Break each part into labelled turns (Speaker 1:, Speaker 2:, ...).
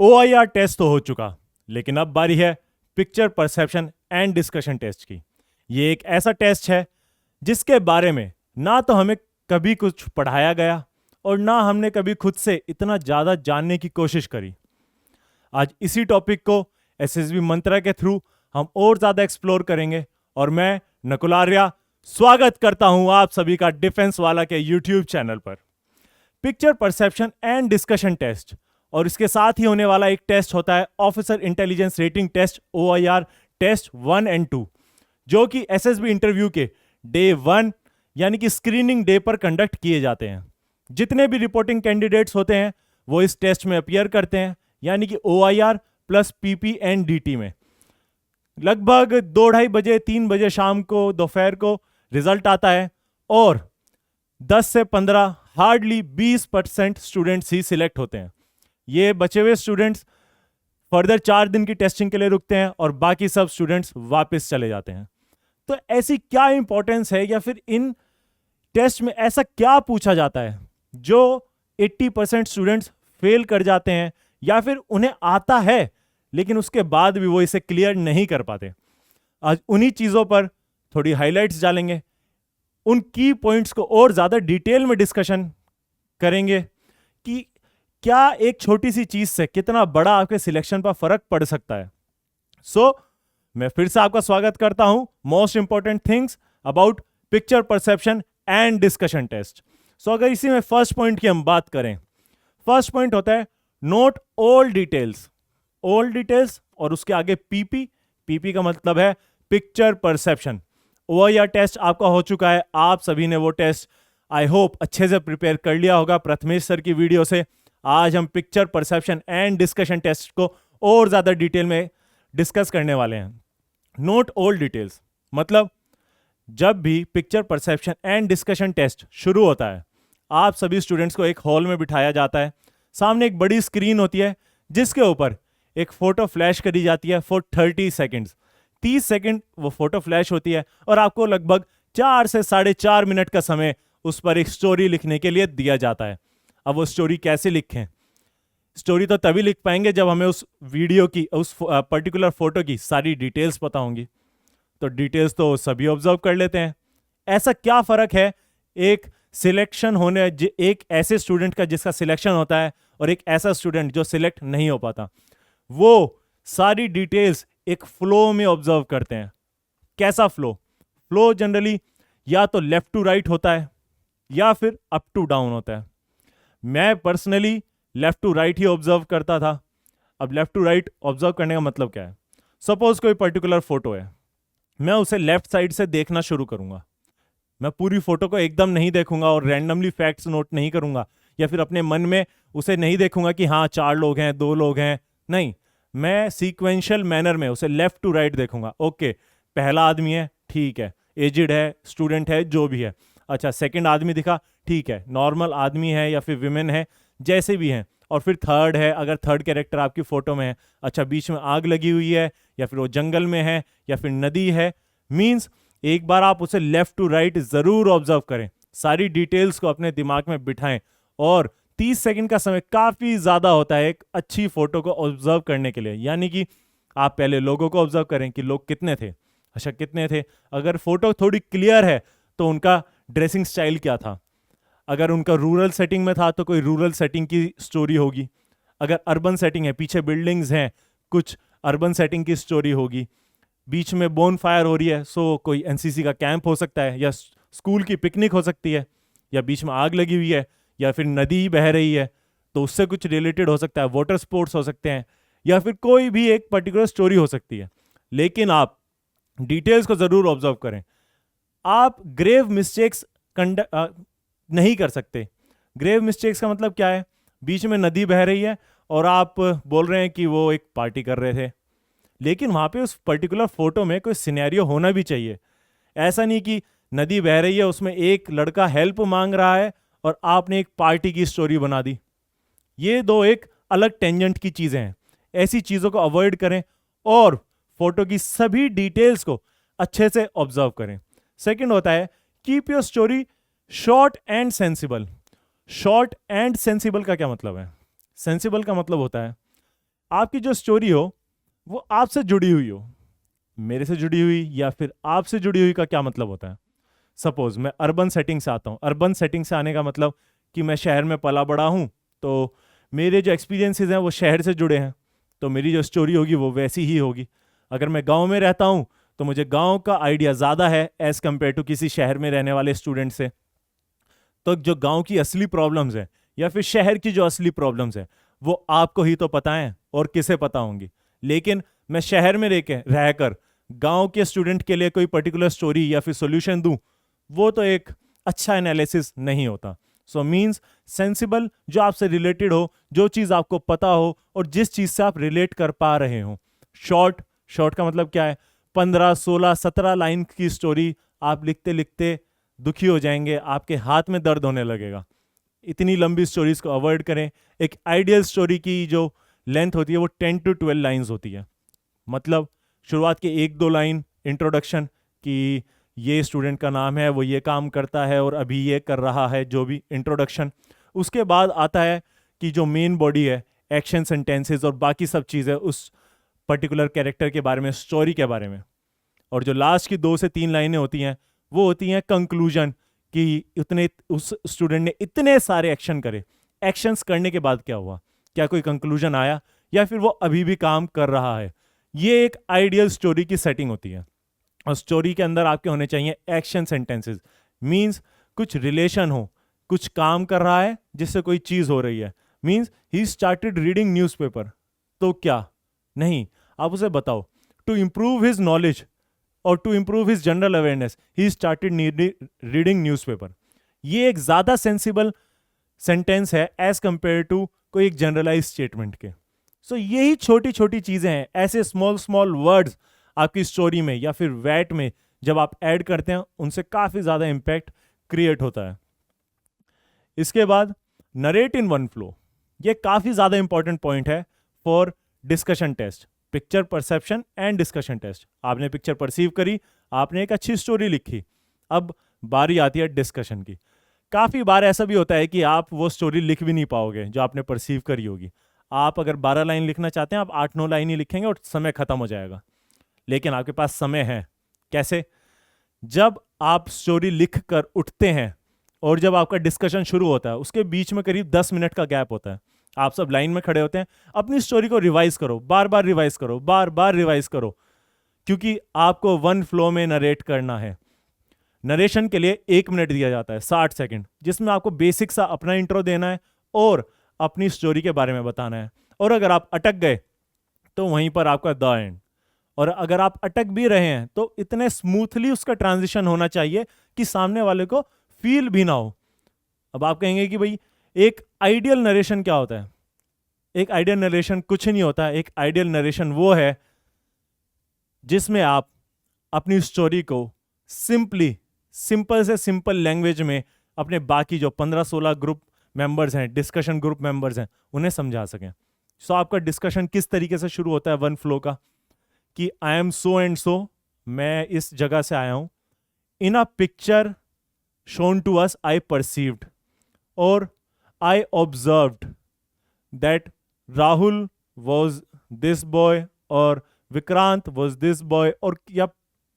Speaker 1: OIR test तो हो चुका, लेकिन अब बारी है picture perception and discussion test की। ये एक ऐसा टेस्ट है जिसके बारे में ना तो हमें कभी कुछ पढ़ाया गया और ना हमने कभी खुद से इतना ज़्यादा जानने की कोशिश करी। आज इसी टॉपिक को SSB मंत्रा के थ्रू हम और ज़्यादा एक्सप्लोर करेंगे और मैं नकुल आर्या स्वागत करता हूं आप सभी का डिफेंस वाला के यूट्यूब चैनल पर। Picture perception and discussion test और इसके साथ ही होने वाला एक टेस्ट होता है officer intelligence rating test OIR test 1 and 2, जो कि SSB इंटरव्यू के डे 1 यानी कि स्क्रीनिंग डे पर कंडक्ट किए जाते हैं। जितने भी रिपोर्टिंग कैंडिडेट्स होते हैं वो इस टेस्ट में अपीयर करते हैं, यानी कि OIR plus PP and DT में। लगभग 2-2:30 बजे 3 बजे शाम को दोपहर को रिजल्ट आता है और 10 से 15 हार्डली 20% स्टूडेंट्स ही सिलेक्ट होते हैं। ये बचे हुए स्टूडेंट्स फर्दर 4 दिन की टेस्टिंग के लिए रुकते हैं और बाकी सब स्टूडेंट्स वापस चले जाते हैं। तो ऐसी क्या इंपॉर्टेंस है या फिर इन टेस्ट में ऐसा क्या पूछा जाता है जो 80% स्टूडेंट्स फेल कर जाते हैं या फिर उन्हें आता है लेकिन उसके बाद भी वो इसे क्लियर नहीं कर पाते। आज उन्हीं चीज़ों पर थोड़ी हाइलाइट्स डालेंगे, उन की पॉइंट्स को और ज़्यादा डिटेल में डिस्कशन करेंगे कि क्या एक छोटी सी चीज़ से कितना बड़ा आपके सिलेक्शन पर फर्क पड़ सकता है। मैं फिर से आपका स्वागत करता हूं most important things about picture perception and discussion test. अगर इसी में फर्स्ट पॉइंट की हम बात करें, फर्स्ट पॉइंट होता है note all details. All details और उसके आगे PP का मतलब है पिक्चर परसेप्शन। OIR टेस्ट आपका हो चुका है, आप सभी ने वो टेस्ट आई होप अच्छे से प्रिपेयर कर लिया होगा प्रथमेश सर की वीडियो से। आज हम picture perception and discussion test को और ज्यादा डिटेल में डिस्कस करने वाले हैं। नोट ऑल डिटेल्स मतलब जब भी picture perception and discussion test शुरू होता है, आप सभी स्टूडेंट्स को एक हॉल में बिठाया जाता है। सामने एक बड़ी स्क्रीन होती है जिसके ऊपर एक फोटो फ्लैश करी जाती है फॉर 30 सेकेंड्स। 30 सेकेंड वो फोटो फ्लैश होती है और आपको लगभग 4 से 4.5 मिनट का समय उस पर एक स्टोरी लिखने के लिए दिया जाता है। अब वो स्टोरी कैसे लिखें? स्टोरी तो तभी लिख पाएंगे जब हमें उस वीडियो की, उस पर्टिकुलर फोटो की सारी डिटेल्स पता होंगी। तो डिटेल्स तो सभी ऑब्जर्व कर लेते हैं। ऐसा क्या फर्क है एक सिलेक्शन होने, एक ऐसे स्टूडेंट का जिसका सिलेक्शन होता है और एक ऐसा स्टूडेंट जो सिलेक्ट नहीं हो पाता? वो सारी डिटेल्स एक फ्लो में ऑब्जर्व करते हैं। कैसा फ्लो? फ्लो जनरली या तो लेफ्ट टू राइट होता है या फिर अप टू डाउन होता है। मैं पर्सनली लेफ्ट टू राइट ही ऑब्जर्व करता था। अब लेफ्ट टू राइट ऑब्जर्व करने का मतलब क्या है? सपोज कोई पर्टिकुलर फोटो है, मैं उसे लेफ्ट साइड से देखना शुरू करूंगा। मैं पूरी फोटो को एकदम नहीं देखूंगा और रैंडमली फैक्ट्स नोट नहीं करूंगा या फिर अपने मन में उसे नहीं देखूंगा कि हाँ 4 लोग हैं 2 लोग हैं। नहीं, मैं सीक्वेंशियल मैनर में उसे लेफ्ट टू राइट देखूंगा। ओके, पहला आदमी है, ठीक है, एजिड है, स्टूडेंट है, जो भी है। अच्छा, सेकंड आदमी दिखा, ठीक है, नॉर्मल आदमी है या फिर विमेन है, जैसे भी हैं। और फिर थर्ड है, अगर थर्ड कैरेक्टर आपकी फोटो में है। अच्छा, बीच में आग लगी हुई है या फिर वो जंगल में है या फिर नदी है। मीन्स एक बार आप उसे लेफ्ट टू राइट जरूर ऑब्जर्व करें, सारी डिटेल्स को अपने दिमाग में बिठाएं। और 30 सेकंड का समय काफी ज्यादा होता है एक अच्छी फोटो को ऑब्जर्व करने के लिए। यानी कि आप पहले लोगों को ऑब्जर्व करें कि लोग कितने थे। अच्छा, कितने थे? अगर फोटो थोड़ी क्लियर है तो उनका ड्रेसिंग स्टाइल क्या था। अगर उनका रूरल सेटिंग में था तो कोई रूरल सेटिंग की स्टोरी होगी। अगर अर्बन सेटिंग है, पीछे बिल्डिंग्स हैं, कुछ अर्बन सेटिंग की स्टोरी होगी। बीच में बोन फायर हो रही है, सो कोई NCC का कैंप हो सकता है या स्कूल की पिकनिक हो सकती है, या बीच में आग लगी हुई है या फिर नदी बह रही है तो उससे कुछ रिलेटेड हो सकता है। वाटर स्पोर्ट्स हो सकते हैं या फिर कोई भी एक पर्टिकुलर स्टोरी हो सकती है। लेकिन आप डिटेल्स को जरूर ऑब्जर्व करें। आप ग्रेव मिस्टेक्स नहीं कर सकते। ग्रेव मिस्टेक्स का मतलब क्या है? बीच में नदी बह रही है और आप बोल रहे हैं कि वो एक पार्टी कर रहे थे, लेकिन वहां पे उस पर्टिकुलर फोटो में कोई सिनेरियो होना भी चाहिए। ऐसा नहीं कि नदी बह रही है, उसमें एक लड़का हेल्प मांग रहा है और आपने एक पार्टी की स्टोरी बना दी। ये दो एक अलग टेंजेंट की चीजें हैं। ऐसी चीजों को अवॉइड करें और फोटो की सभी डिटेल्स को अच्छे से ऑब्जर्व करें। सेकंड होता है keep your story short and sensible. Short and sensible का क्या मतलब है? सेंसिबल का मतलब होता है आपकी जो स्टोरी हो वो आपसे जुड़ी हुई हो, मेरे से जुड़ी हुई या फिर आपसे जुड़ी हुई का क्या मतलब होता है? सपोज मैं अर्बन सेटिंग से आता हूँ, अर्बन सेटिंग से आने का मतलब कि मैं शहर में पला बड़ा हूँ, तो मेरे जो एक्सपीरियंसेस हैं वो शहर से जुड़े हैं, तो मेरी जो स्टोरी होगी वो वैसी ही होगी। अगर मैं गांव में रहता हूँ तो मुझे गांव का आइडिया ज़्यादा है एज़ कम्पेयर टू किसी शहर में रहने वाले स्टूडेंट से। तो जो गांव की असली प्रॉब्लम्स हैं या फिर शहर की जो असली प्रॉब्लम्स हैं वो आपको ही तो पता है और किसे पता होंगी। लेकिन मैं शहर में रहकर गांव के स्टूडेंट के लिए कोई पर्टिकुलर स्टोरी या फिर सॉल्यूशन दूं, वो तो एक अच्छा एनालिसिस नहीं होता। सो मींस सेंसिबल, जो आपसे रिलेटेड हो, जो चीज़ आपको पता हो और जिस चीज़ से आप रिलेट कर पा रहे हो। शॉर्ट, शॉर्ट का मतलब क्या है? 15, 16, 17 लाइन की स्टोरी आप लिखते लिखते दुखी हो जाएंगे, आपके हाथ में दर्द होने लगेगा। इतनी लंबी स्टोरीज को अवॉइड करें। एक आइडियल स्टोरी की जो लेंथ होती है वो 10 to 12 लाइन्स होती है। मतलब शुरुआत के 1-2 लाइन इंट्रोडक्शन कि ये स्टूडेंट का नाम है, वो ये काम करता है और अभी ये कर रहा है, जो भी इंट्रोडक्शन। उसके बाद आता है कि जो मेन बॉडी है, एक्शन सेंटेंसेस और बाकी सब चीज़ें उस पर्टिकुलर कैरेक्टर के बारे में, स्टोरी के बारे में। और जो लास्ट की 2 से 3 लाइनें होती हैं वो होती हैं कंक्लूजन, कि उतने उस स्टूडेंट ने इतने सारे एक्शन करे, एक्शंस करने के बाद क्या हुआ, क्या कोई कंक्लूजन आया या फिर वो अभी भी काम कर रहा है। ये एक आइडियल स्टोरी की सेटिंग होती है। और स्टोरी के अंदर आपके होने चाहिए एक्शन सेंटेंसेस, मींस कुछ रिलेशन हो, कुछ काम कर रहा है जिससे कोई चीज हो रही है। Means he started reading newspaper, तो क्या नहीं, आप उसे बताओ टू इंप्रूव हिज नॉलेज और to improve his general awareness he started reading newspaper. ये एक ज्यादा सेंसिबल सेंटेंस है एज कंपेयर टू कोई एक जनरलाइज स्टेटमेंट के। सो यही छोटी छोटी चीजें हैं, ऐसे स्मॉल स्मॉल वर्ड्स आपकी स्टोरी में या फिर वैट में जब आप ऐड करते हैं, उनसे काफी ज्यादा इंपैक्ट क्रिएट होता है। इसके बाद नरेट इन वन फ्लो, ये काफी ज्यादा इंपॉर्टेंट पॉइंट है for discussion test, picture perception and discussion test. आपने पिक्चर परसीव करी, आपने एक अच्छी स्टोरी लिखी, अब बारी आती है डिस्कशन की। काफी बार ऐसा भी होता है कि आप वो स्टोरी लिख भी नहीं पाओगे जो आपने परसीव करी होगी। आप अगर 12 लाइन लिखना चाहते हैं, आप 8-9 लाइन ही लिखेंगे और समय खत्म हो जाएगा। लेकिन आपके पास समय है। कैसे? जब आप स्टोरी लिख कर उठते हैं और जब आपका डिस्कशन शुरू होता है, उसके बीच में करीब 10 मिनट का गैप होता है। आप सब लाइन में खड़े होते हैं, अपनी स्टोरी को रिवाइज करो, बार बार रिवाइज करो, बार बार रिवाइज करो, क्योंकि आपको वन फ्लो में नरेट करना है। नरेशन के लिए 1 मिनट दिया जाता है, 60 सेकंड, जिसमें आपको बेसिक सा अपना इंट्रो देना है और अपनी स्टोरी के बारे में बताना है। और अगर आप अटक गए तो वहीं पर आपका द एंड। और अगर आप अटक भी रहे हैं तो इतने स्मूथली उसका ट्रांजिशन होना चाहिए कि सामने वाले को फील भी ना हो। अब आप कहेंगे कि भाई एक आइडियल नरेशन क्या होता है? एक आइडियल नरेशन कुछ नहीं होता। एक आइडियल नरेशन वो है जिसमें आप अपनी स्टोरी को सिंपल से सिंपल लैंग्वेज में अपने बाकी जो 15-16 ग्रुप मेंबर्स हैं, डिस्कशन ग्रुप मेंबर्स हैं, उन्हें समझा सकें। सो आपका डिस्कशन किस तरीके से शुरू होता है वन फ्लो का, कि I am so and so, मैं इस जगह से आया हूं, in a picture shown to us I perceived, और I observed that Rahul was this boy और विक्रांत वॉज दिस बॉय, और या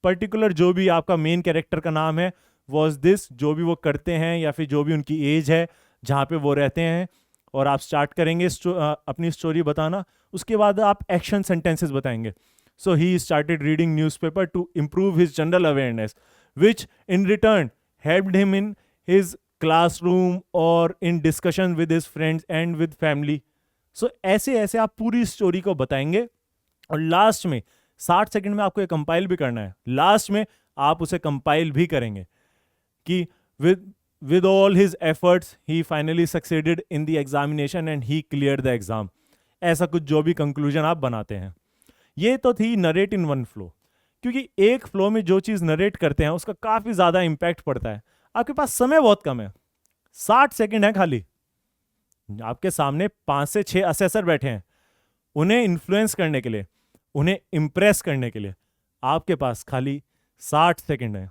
Speaker 1: पर्टिकुलर जो भी आपका मेन कैरेक्टर का नाम है वॉज दिस, जो भी वो करते हैं या फिर जो भी उनकी एज है जहाँ पे वो रहते हैं। और आप स्टार्ट करेंगे अपनी स्टोरी बताना। उसके बाद आप एक्शन सेंटेंसेस बताएंगे। So he started reading newspaper to improve his general awareness, which in return helped him in his classroom or in discussion with his friends and with family. So ऐसे ऐसे आप पूरी story को बताएंगे और last में 60 second में आपको ये कंपाइल भी करना है। लास्ट में आप उसे कंपाइल भी करेंगे कि with all his efforts he finally succeeded in the examination and he cleared the exam। ऐसा कुछ जो भी कंक्लूजन आप बनाते हैं। ये तो थी नरेट इन वन फ्लो, क्योंकि एक फ्लो में जो चीज नरेट करते हैं उसका काफी ज्यादा इंपैक्ट पड़ता है। आपके पास समय बहुत कम है, 60 सेकंड है खाली। आपके सामने 5 से 6 असेसर बैठे हैं, उन्हें इन्फ्लुएंस करने के लिए, उन्हें इंप्रेस करने के लिए आपके पास खाली 60 सेकंड है।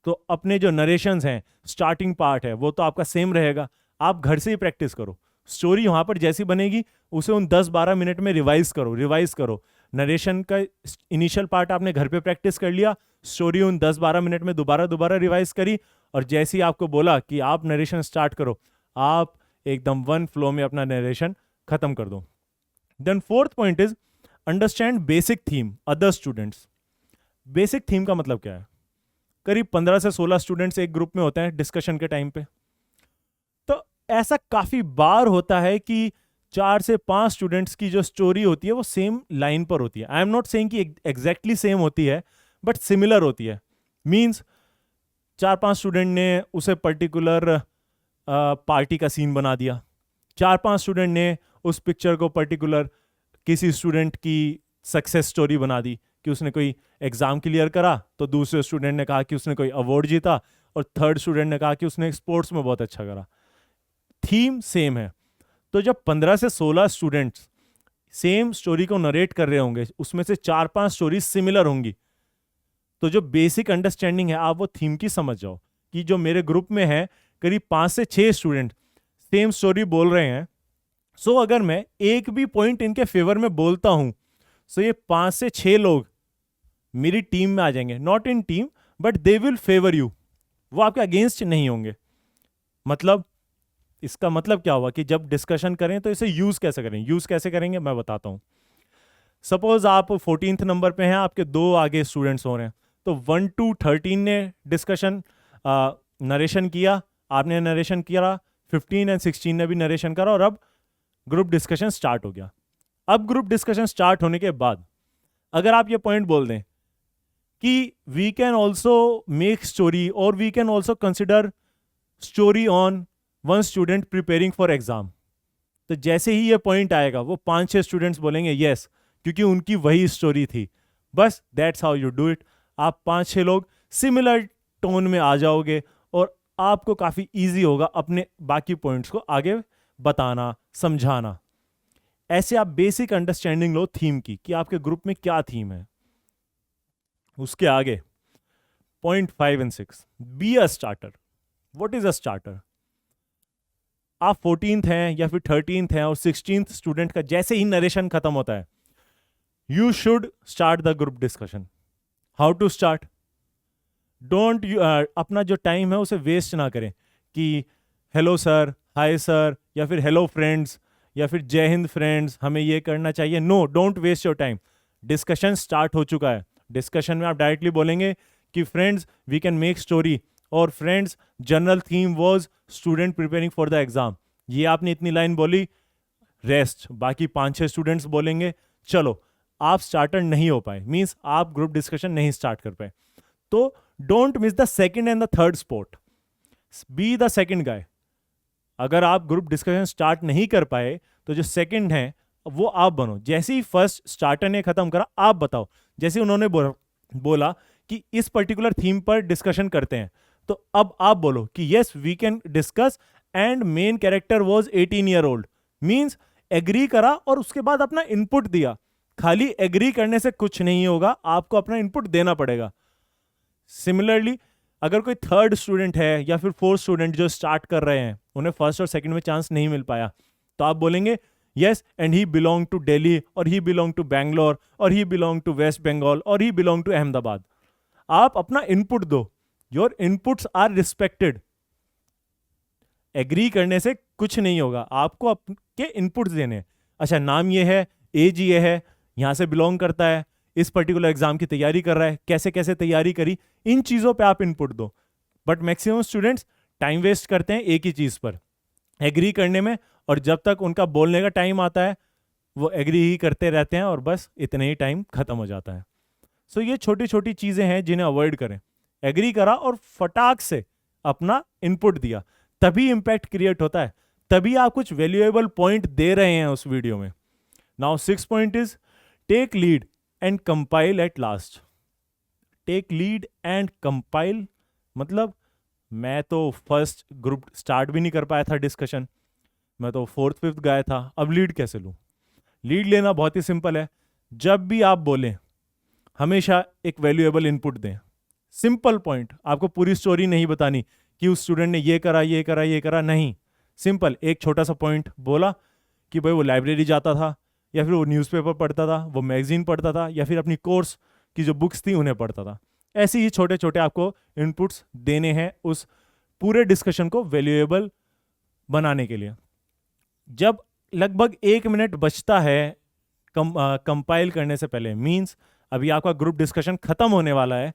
Speaker 1: तो अपने जो नरेशंस हैं, स्टार्टिंग पार्ट है, वो तो आपका सेम रहेगा। आप घर से ही प्रैक्टिस करो, स्टोरी वहाँ पर जैसी बनेगी उसे उन 10-12 मिनट में रिवाइज करो। नरेशन का इनिशियल पार्ट आपने घर पे प्रैक्टिस कर लिया, स्टोरी उन 10-12 मिनट में दोबारा रिवाइज करी, और जैसे ही आपको बोला कि आप नरेशन स्टार्ट करो, आप एकदम वन फ्लो में अपना नरेशन खत्म कर दो। Then fourth point is understand basic theme other students. Basic theme का मतलब क्या है? करीब 15 से 16 स्टूडेंट्स एक ग्रुप में होते हैं डिस्कशन के टाइम पे। तो ऐसा काफी बार होता है कि 4 से 5 स्टूडेंट्स की जो स्टोरी होती है वो सेम लाइन पर होती है। आई एम नॉट सेइंग कि एग्जैक्टली सेम होती है, बट सिमिलर होती है। मीन्स 4-5 स्टूडेंट ने उसे पर्टिकुलर पार्टी का सीन बना दिया, 4-5 स्टूडेंट ने उस पिक्चर को पर्टिकुलर किसी स्टूडेंट की सक्सेस स्टोरी बना दी कि उसने कोई एग्जाम क्लियर करा, तो दूसरे स्टूडेंट ने कहा कि उसने कोई अवार्ड जीता, और थर्ड स्टूडेंट ने कहा कि उसने स्पोर्ट्स में बहुत अच्छा करा। थीम सेम है। तो जब 15 से 16 स्टूडेंट्स सेम स्टोरी को नरेट कर रहे होंगे, उसमें से 4-5 स्टोरी सिमिलर होंगी, तो जो बेसिक अंडरस्टैंडिंग है आप वो थीम की समझ जाओ कि जो मेरे ग्रुप में है करीब 5 से 6 स्टूडेंट सेम स्टोरी बोल रहे हैं। सो अगर मैं एक भी पॉइंट इनके फेवर में बोलता हूं, सो ये 5 से 6 लोग मेरी टीम में आ जाएंगे, not in team but they will favour you, वो आपके अगेंस्ट नहीं होंगे। मतलब इसका मतलब क्या हुआ कि जब डिस्कशन करें तो इसे यूज कैसे करेंगे मैं बताता हूं। सपोज आप 14th नंबर पे हैं, आपके 2 आगे स्टूडेंट्स हो रहे हैं, तो 1 to 13 ने डिस्कशन नरेशन किया, आपने नरेशन किया, 15 और 16 ने भी नरेशन करा, और अब ग्रुप डिस्कशन स्टार्ट हो गया। अब ग्रुप डिस्कशन स्टार्ट होने के बाद अगर आप ये पॉइंट बोल दें कि we can also make story और we can also consider story on one student preparing for exam, तो जैसे ही ये पॉइंट आएगा वो 5-6 स्टूडेंट्स बोलेंगे यस, क्योंकि उनकी वही स्टोरी थी। बस that's how you do it. आप 5-6 लोग सिमिलर टोन में आ जाओगे और आपको काफी इजी होगा अपने बाकी पॉइंट्स को आगे बताना, समझाना। ऐसे आप बेसिक अंडरस्टैंडिंग लो थीम की कि आपके ग्रुप में क्या थीम है। उसके आगे पॉइंट 5 और 6, be a starter. What is a starter? आप 14th हैं या फिर 13th हैं और 16th स्टूडेंट का जैसे ही नरेशन खत्म होता है, you should start the group discussion. How to start? Don't अपना जो टाइम है उसे वेस्ट ना करें कि हेलो सर, हाय सर, या फिर हेलो फ्रेंड्स, या फिर जय हिंद फ्रेंड्स, हमें ये करना चाहिए। No, don't waste your time. Discussion start हो चुका है, डिस्कशन में आप डायरेक्टली बोलेंगे कि friends we can make story, और friends general theme was student preparing for the exam. ये आपने इतनी लाइन बोली, रेस्ट बाकी 5-6 स्टूडेंट्स बोलेंगे। चलो, आप स्टार्टर नहीं हो पाए, मींस आप ग्रुप डिस्कशन नहीं स्टार्ट कर पाए, तो don't miss the second and the third spot, be the second guy. अगर आप ग्रुप डिस्कशन स्टार्ट नहीं कर पाए तो जो सेकंड है वो आप बनो। जैसे ही फर्स्ट स्टार्टर ने खत्म करा, आप बताओ। जैसे उन्होंने बोला कि इस पर्टिकुलर थीम पर डिस्कशन करते हैं, तो अब आप बोलो कि yes we can discuss and main character was 18 year old. Means agree करा और उसके बाद अपना इनपुट दिया। खाली एग्री करने से कुछ नहीं होगा, आपको अपना इनपुट देना पड़ेगा। सिमिलरली अगर कोई थर्ड स्टूडेंट है या फिर फोर्थ स्टूडेंट जो स्टार्ट कर रहे हैं, उन्हें फर्स्ट और सेकंड में चांस नहीं मिल पाया, तो आप बोलेंगे yes and he belong to Delhi, और ही बिलोंग टू बैंगलोर, और he belong to West Bengal, और ही बिलोंग टू अहमदाबाद। आप अपना इनपुट दो, your inputs are respected. Agree करने से कुछ नहीं होगा, आपको आपके इनपुट्स देने। अच्छा, नाम ये है, एज ये है, यहां से बिलोंग करता है, इस पर्टिकुलर एग्जाम की तैयारी कर रहा है, कैसे कैसे तैयारी करी, इन चीजों पे आप इनपुट दो। But maximum students time waste करते हैं एक ही चीज पर, एग्री करने में, और जब तक उनका बोलने का टाइम आता है वो एग्री ही करते रहते हैं और बस इतने ही टाइम खत्म हो जाता है। सो ये छोटी छोटी चीजें हैं जिन्हें अवॉइड करें। एग्री करा और फटाक से अपना इनपुट दिया, तभी इंपैक्ट क्रिएट होता है, तभी आप कुछ वैल्यूएबल पॉइंट दे रहे हैं उस वीडियो में। Now 6 point is take lead and compile at last. Take lead and compile मतलब मैं तो फर्स्ट ग्रुप स्टार्ट भी नहीं कर पाया था डिस्कशन, मैं तो 4th 5th गया था, अब लीड कैसे लूं? लीड लेना बहुत ही सिंपल है। जब भी आप बोलें हमेशा एक वैल्यूएबल इनपुट दें। सिंपल पॉइंट, आपको पूरी स्टोरी नहीं बतानी कि उस स्टूडेंट ने ये करा ये करा ये करा, नहीं। सिंपल एक छोटा सा पॉइंट बोला कि भाई वो लाइब्रेरी जाता था, या फिर वो न्यूज़पेपर पढ़ता था, वो मैगजीन पढ़ता था, या फिर अपनी कोर्स की जो बुक्स थी उन्हें पढ़ता था। ऐसे ही छोटे छोटे आपको इनपुट्स देने हैं उस पूरे डिस्कशन को वैल्यूएबल बनाने के लिए। जब लगभग 1 मिनट बचता है कंपाइल करने से पहले, मींस अभी आपका ग्रुप डिस्कशन खत्म होने वाला है,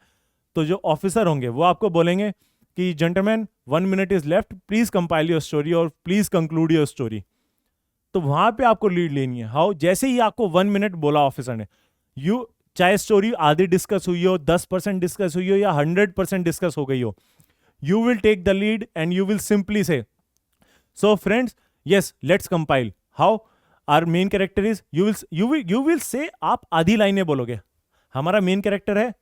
Speaker 1: तो जो ऑफिसर होंगे वो आपको बोलेंगे कि gentleman 1 minute is left, please compile your story और प्लीज कंक्लूड योर स्टोरी। तो वहां पे आपको लीड लेनी है। हाउ, जैसे ही आपको 1 मिनट बोला ऑफिसर ने, यू चाहे स्टोरी आधी डिस्कस हुई हो, 10% डिस्कस हुई हो या 100% डिस्कस हो गई हो, you will take the lead and you will simply say, so friends yes let's compile. How, our main character is, you will say, आप आधी लाइनें बोलोगे, हमारा मेन कैरेक्टर है,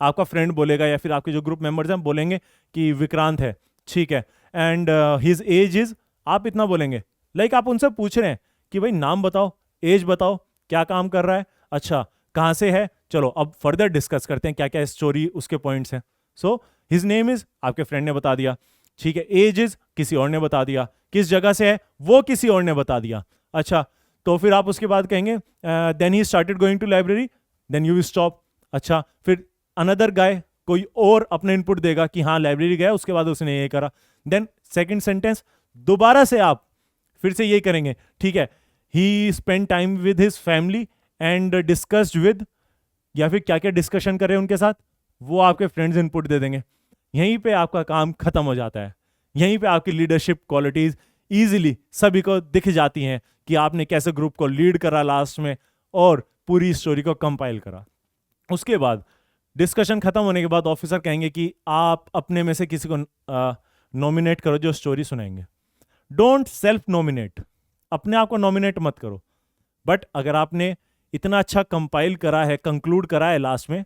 Speaker 1: आपका फ्रेंड बोलेगा या फिर आपके जो ग्रुप मेंबर्स हैं बोलेंगे कि विक्रांत है, ठीक है, एंड हिज एज इज, आप इतना बोलेंगे। लाइक आप उनसे पूछ रहे हैं कि भाई नाम बताओ, एज बताओ, क्या काम कर रहा है, अच्छा कहाँ से है, चलो अब फर्दर डिस्कस करते हैं क्या क्या स्टोरी उसके पॉइंट्स हैं। सो हिज नेम इज, आपके फ्रेंड ने बता दिया, ठीक है, एज इज किसी और ने बता दिया, किस जगह से है वो किसी और ने बता दिया। अच्छा, तो फिर आप उसके बाद कहेंगे then he started going to library, then you will stop. अच्छा, फिर अनदर गाय कोई और अपना इनपुट देगा कि हाँ लाइब्रेरी गया, उसके बाद उसने ये करा, देन सेकंड सेंटेंस दोबारा से आप फिर से ये करेंगे, ठीक है, he spend time with his family and discussed with, या फिर क्या क्या डिस्कशन करें उनके साथ, वो आपके फ्रेंड्स इनपुट दे देंगे। यहीं पे आपका काम खत्म हो जाता है। यहीं पे आपकी लीडरशिप क्वालिटीज इजीली सभी को दिख जाती हैं कि आपने कैसे ग्रुप को लीड करा लास्ट में और पूरी स्टोरी को कंपाइल करा। उसके बाद डिस्कशन खत्म होने के बाद ऑफिसर कहेंगे कि आप अपने में से किसी को नॉमिनेट करो जो स्टोरी सुनाएंगे। डोंट सेल्फ नॉमिनेट, अपने आप को नॉमिनेट मत करो, बट अगर आपने इतना अच्छा कंपाइल करा है, कंक्लूड करा है लास्ट में,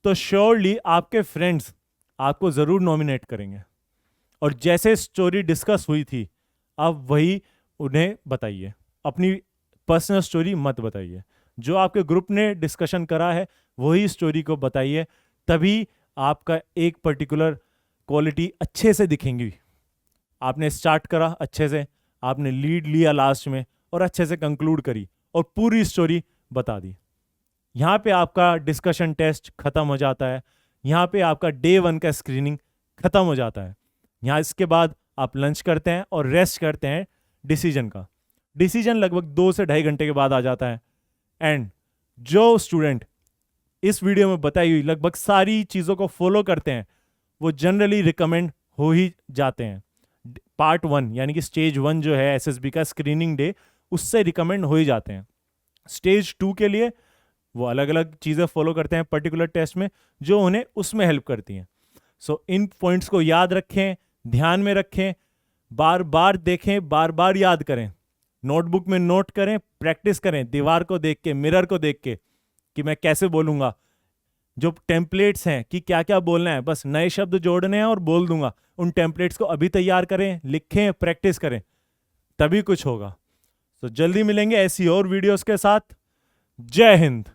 Speaker 1: तो श्योरली आपके फ्रेंड्स आपको जरूर नॉमिनेट करेंगे। और जैसे स्टोरी डिस्कस हुई थी आप वही उन्हें बताइए, अपनी पर्सनल स्टोरी मत बताइए, जो आपके ग्रुप ने डिस्कशन करा है वही स्टोरी को बताइए, तभी आपका एक पर्टिकुलर क्वालिटी अच्छे से दिखेंगी। आपने स्टार्ट करा अच्छे से, आपने लीड लिया लास्ट में और अच्छे से कंक्लूड करी और पूरी स्टोरी बता दी। यहाँ पे आपका डिस्कशन टेस्ट खत्म हो जाता है, यहाँ पे आपका डे 1 का स्क्रीनिंग खत्म हो जाता है। यहाँ इसके बाद आप लंच करते हैं और रेस्ट करते हैं डिसीजन का। डिसीजन लगभग 2 से 2.5 घंटे के बाद आ जाता है। एंड जो स्टूडेंट इस वीडियो में बताई हुई लगभग सारी चीज़ों को फॉलो करते हैं वो जनरली रिकमेंड हो ही जाते हैं। पार्ट 1 यानी कि स्टेज 1 जो है एसएसबी का स्क्रीनिंग डे, उससे रिकमेंड हो ही जाते हैं। स्टेज 2 के लिए वो अलग अलग चीज़ें फॉलो करते हैं पर्टिकुलर टेस्ट में जो उन्हें उसमें हेल्प करती हैं। सो इन पॉइंट्स को याद रखें, ध्यान में रखें, बार बार देखें, बार बार याद करें, नोटबुक में नोट करें, प्रैक्टिस करें, दीवार को देख के, मिरर को देख के कि मैं कैसे बोलूँगा। जो टेम्पलेट्स हैं कि क्या क्या बोलना है, बस नए शब्द जोड़ने हैं और बोल दूंगा, उन टेम्पलेट्स को अभी तैयार करें, लिखें, प्रैक्टिस करें, तभी कुछ होगा। तो जल्दी मिलेंगे ऐसी और वीडियोस के साथ। जय हिंद।